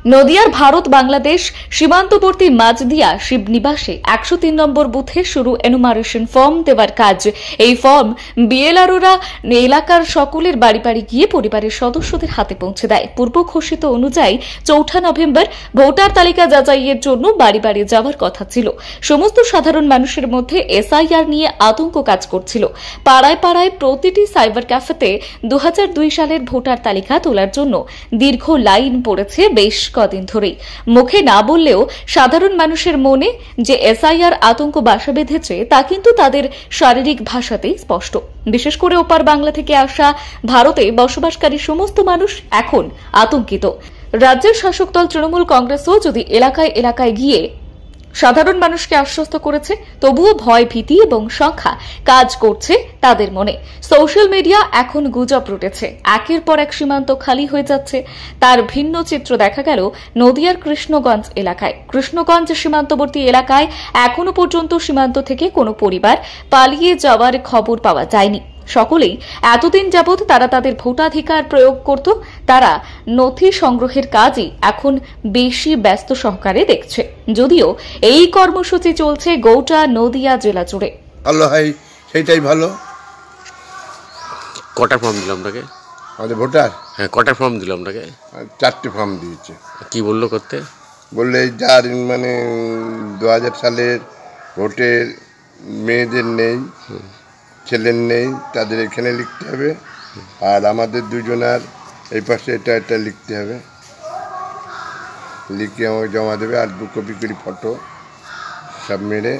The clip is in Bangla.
নদিয়ার ভারত বাংলাদেশ সীমান্তবর্তী মাঝদিয়া শিবনিবাসে 103 নম্বর বুথে শুরু এনুমারেশন ফর্ম দেওয়ার কাজ। এই ফর্ম বিএলআরওরা এলাকার সকলের বাড়ি বাড়ি গিয়ে পরিবারের সদস্যদের হাতে পৌঁছে দেয়। পূর্ব ঘোষিত অনুযায়ী 4 নভেম্বর ভোটার তালিকা যাচাইয়ের জন্য বাড়ি বাড়ি যাওয়ার কথা ছিল। সমস্ত সাধারণ মানুষের মধ্যে এসআইআর নিয়ে আতঙ্ক কাজ করছিল। পাড়ায় পাড়ায় প্রতিটি সাইবার ক্যাফেতে 2002 সালের ভোটার তালিকা তোলার জন্য দীর্ঘ লাইন পড়েছে বেশ কদিন ধরেই। মুখে না বললেও সাধারণ মানুষের মনে যে এসআইআর আতঙ্ক বাসা বেঁধেছে তা কিন্তু তাদের শারীরিক ভাষাতেই স্পষ্ট। বিশেষ করে ওপার বাংলা থেকে আসা ভারতে বসবাসকারী সমস্ত মানুষ এখন আতঙ্কিত। রাজ্যের শাসক দল তৃণমূল কংগ্রেসও যদি এলাকায় এলাকায় গিয়ে সাধারণ মানুষকে আশ্বস্ত করেছে, তবুও ভয় ভীতি এবং সংখ্যা কাজ করছে তাদের মনে। সোশ্যাল মিডিয়া এখন গুজব রটেছে, একের পর এক সীমান্ত খালি হয়ে যাচ্ছে। তার ভিন্ন চিত্র দেখা গেল নদিয়ার কৃষ্ণগঞ্জ এলাকায়। কৃষ্ণগঞ্জ সীমান্তবর্তী এলাকায় এখনো পর্যন্ত সীমান্ত থেকে কোনো পরিবার পালিয়ে যাওয়ার খবর পাওয়া যায়নি। সকলেই এতদিন যাবৎ তারা তাদের ভোটাধিকার প্রয়োগ করত। তারা নথি সংগ্রহের কাজই এখন বেশি ব্যস্ত সহকারে দেখছে। যদিও এই কর্মসূচি চলছে গোটা নদিয়া জেলা জুড়ে। ভালো হয় সেটাই ভালো। কটা ফর্ম দিলাম আপনাকে? আমাদের ভোটার? হ্যাঁ, কটা ফর্ম দিলাম আপনাকে? 4টে ফর্ম দিয়েছে। কি বললো করতে? বললে যার মানে 2000 সালের ভোটের মেয়েদের নেই, ছেলের নেই, তাদের এখানে লিখতে হবে। আর আমাদের দুজনার এই পাশে এটা লিখতে হবে, লিখে আমাকে জমা দেবে। আর 2 কপি করে ফটো সব মেরে